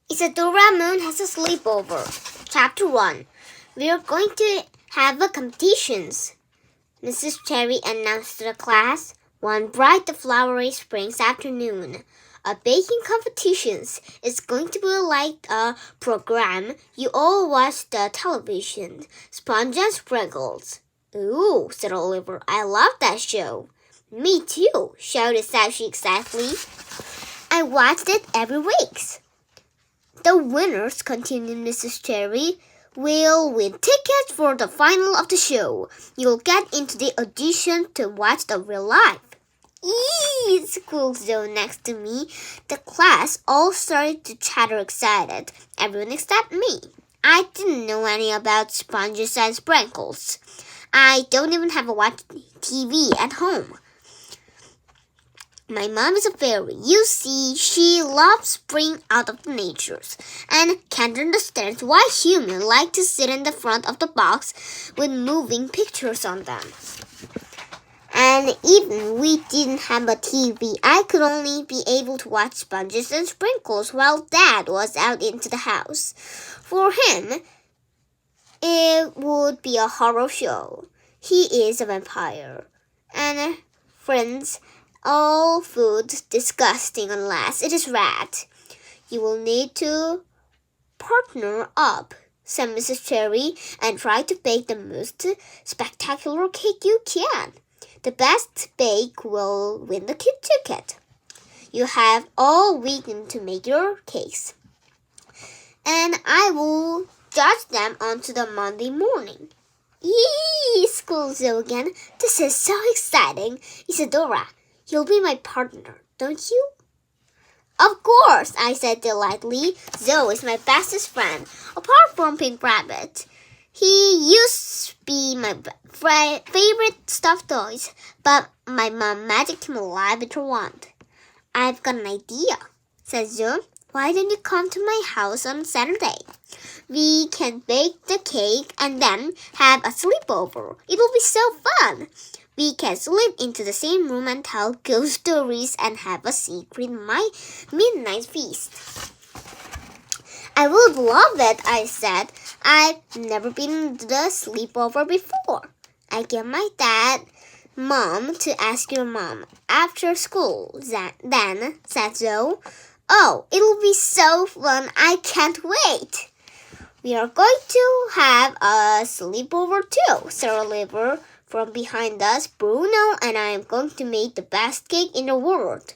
Isadoramun has a sleepover. Chapter 1. We are going to have a competitions. Mrs. Cherry announced to the class one bright flowery spring's afternoon. A baking competitions is going to be like a program you all watch the television. Sponge and Sprinkles. Ooh, said Oliver. I love that show. Me too, shouted Sashi excitedly. I watched it every week. The winners, continued Mrs. Cherry, will win tickets for the final of the show. You'll get into the audition to watch the real life. Eee! Squealed Zoe next to me. The class all started to chatter excited, everyone except me. I didn't know any about sponges and sprinkles. I don't even have a watch TV at home. My mom is a fairy. You see, she loves spring out of the natures and can't understand why humans like to sit in the front of the box with moving pictures on them. And even we didn't have a TV, I could only be able to watch Sponges and Sprinkles while Dad was out into the house. For him, it would be a horror show. He is a vampire. And friends, all food disgusting unless it is red. You will need to partner up, said Mrs. Cherry, and try to bake the most spectacular cake you can. The best bake will win the ticket. You have all weekend to make your cakes, and I will judge them onto the Monday morning. Yee! Squealed Zoe again. This is so exciting. Isadora, you'll be my partner, don't you? Of course, I said delightedly. Zoe is my bestest friend, apart from Pink Rabbit. He used to be my favorite stuffed toys, but my mom magicked him alive with her wand. I've got an idea, said Zoe. Why don't you come to my house on Saturday? We can bake the cake and then have a sleepover. It'll be so fun. We can sleep into the same room and tell ghost stories and have a secret midnight feast. I would love it, I said. I've never been to the sleepover before. I get my dad, Mom, to ask your mom after school. Then, said Zoe. Oh, it'll be so fun. I can't wait. We are going to have a sleepover too, said Oliver. From behind us, Bruno and I am going to make the best cake in the world.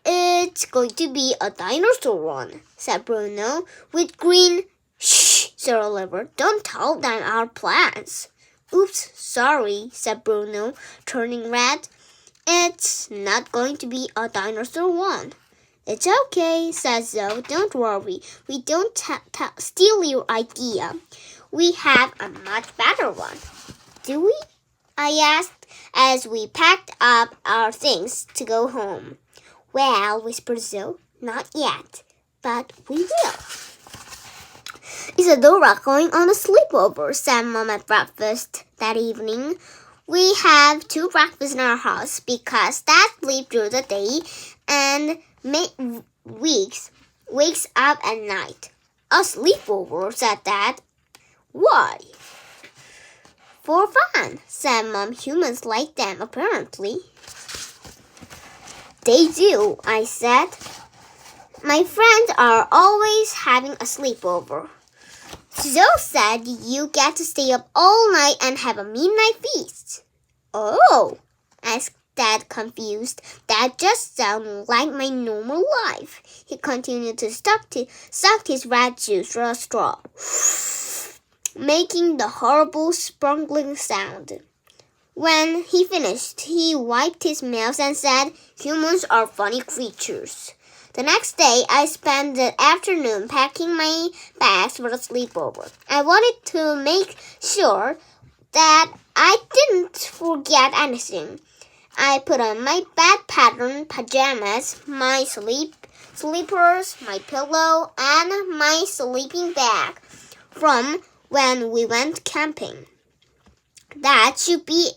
It's going to be a dinosaur one, said Bruno, with green. Shh, said Oliver. Don't tell them our plans. Oops, sorry, said Bruno, turning red. It's not going to be a dinosaur one. It's okay, said Zoe. Don't worry. We don't steal your idea. We have a much better one. Do we? I asked as we packed up our things to go home. Well, whispered Zoe, not yet, but we will. Isadora going on a sleepover, said Mom at breakfast that evening. We have 2 breakfasts in our house because Dad sleeps through the day and wakes up at night. A sleepover, said Dad. Why? For fun, said Mom. Humans like them, apparently. They do, I said. My friends are always having a sleepover. Zoe said you get to stay up all night and have a midnight feast. Oh, asked Dad, confused. That just sounds like my normal life. He continued to suck his red juice through a straw, making the horrible sparkling sound. When he finished, he wiped his mouth and said, Humans are funny creatures. The next day, I spent the afternoon packing my bags for the sleepover. I wanted to make sure that I didn't forget anything. I put on my bed pattern pajamas, my sleepers, my pillow, and my sleeping bag from when we went camping. That should be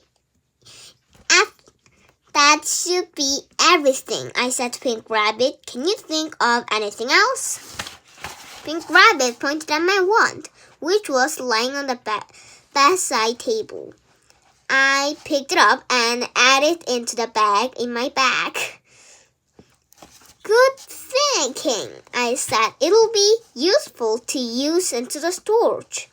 That should be everything, I said to Pink Rabbit. Can you think of anything else? Pink Rabbit pointed at my wand, which was lying on the bedside table. I picked it up and added it into the bag in my bag. Good thinking, I said. It'll be useful to use into the storage.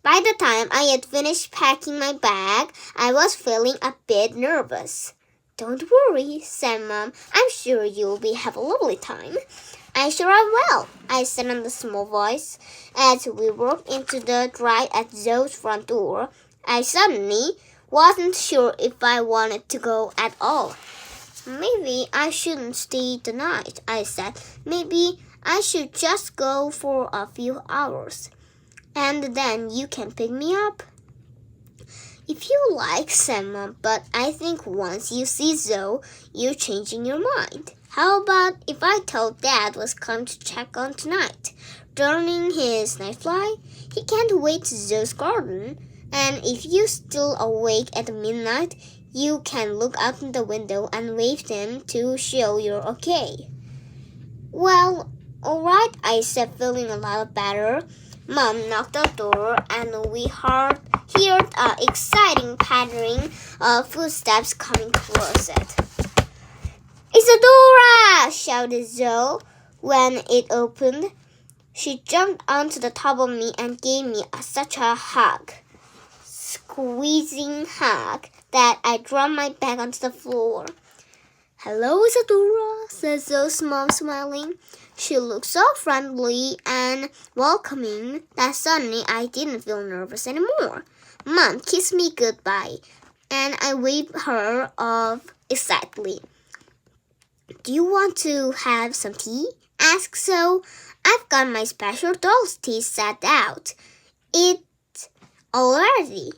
By the time I had finished packing my bag, I was feeling a bit nervous. Don't worry, said Mom. I'm sure you'll have a lovely time. I sure I will, I said in a small voice. As we walked into the drive at Zoe's front door, I suddenly wasn't sure if I wanted to go at all. Maybe I shouldn't stay the night, I said. Maybe I should just go for a few hours. And then you can pick me up. If you like, said Mom, but I think once you see Zoe, you're changing your mind. How about if I told Dad was coming to check on tonight, during his night fly? He can't wait to Zoe's garden, and if you're still awake at midnight, you can look out the window and wave to him to show you're okay. Well, all right, I said, feeling a lot better. Mom knocked on the door, and we heard an exciting pattering of footsteps coming towards it. Isadora! Shouted Zoe when it opened. She jumped onto the top of me and gave me such a hug. Squeezing hug that I dropped my bag onto the floor. Hello, Isadora, said Zoe's mom, smiling. She looked so friendly and welcoming that suddenly I didn't feel nervous anymore. Mom kissed me goodbye, and I waved her off excitedly. Do you want to have some tea? Asked Zoe. I've got my special doll's tea set out. It's already.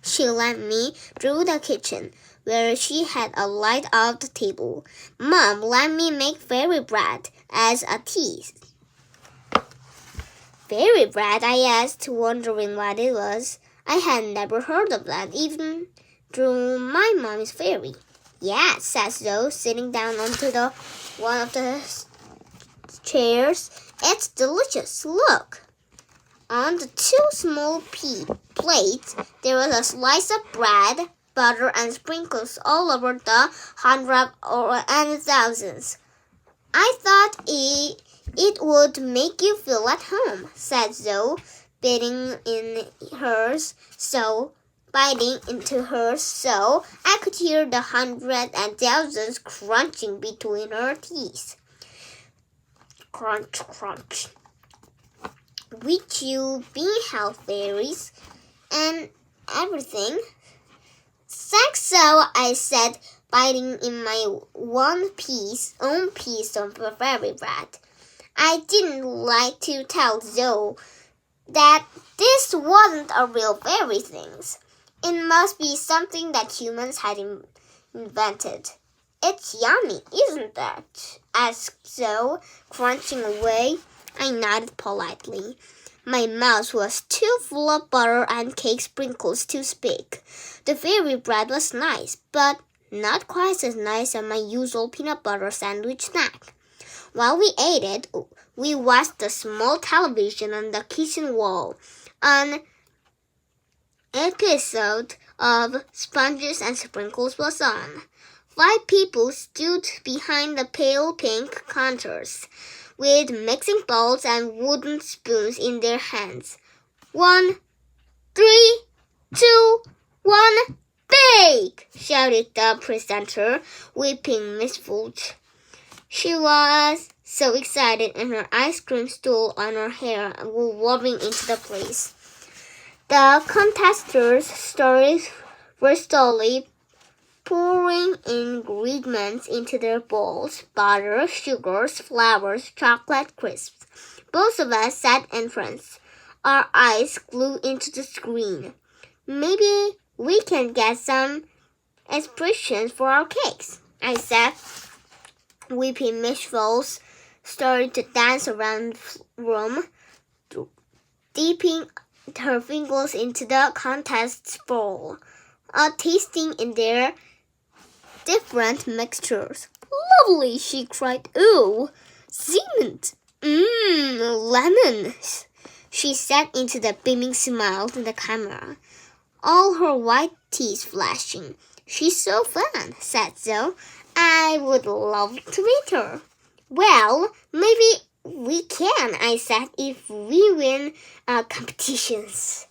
She led me through the kitchen, where she had a light off the table. Mom let me make fairy bread as a tea. Fairy bread, I asked, wondering what it was. I had never heard of that, even through my mom's fairy. Yes, said Zoe, sitting down onto one of the chairs. It's delicious. Look. On the two small plates, there was a slice of bread, butter, and sprinkles all over the hundreds and thousands. I thought it would make you feel at home, said Zoe, biting into hers so I could hear the hundreds and thousands crunching between her teeth. Crunch, crunch. With you being health fairies and everything. Thanks, so I said, biting in my own piece of fairy bread. I didn't like to tell Zoe that this wasn't a real fairy thing. It must be something that humans had invented. It's yummy, isn't it? Asked Zoe, crunching away. I nodded politely. My mouth was too full of butter and cake sprinkles to speak. The fairy bread was nice, but not quite as nice as my usual peanut butter sandwich snack. While we ate it, we watched the small television on the kitchen wall. An episode of Sponges and Sprinkles was on. 5 people stood behind the pale pink counters, with mixing bowls and wooden spoons in their hands. 1, 3, 2, 1, bake! Shouted the presenter, whipping Miss Fulch. She was so excited, and her ice cream stool on her hair were wobbling into the place. The contestants' stories were slowly pouring ingredients into their bowls: butter, sugars, flowers, chocolate crisps. Both of us sat in front, our eyes glued into the screen. Maybe we can get some inspirations for our cakes, I said. Weepy Miss Foles started to dance around the room, dipping her fingers into the contest's bowl. tasting in their different mixtures. Lovely, she cried. Ooh, cement. Lemons. She said into the beaming smile in the camera, all her white teeth flashing. She's so fun, said Zoe. I would love to meet her. Well, maybe we can, I said, if we win competitions.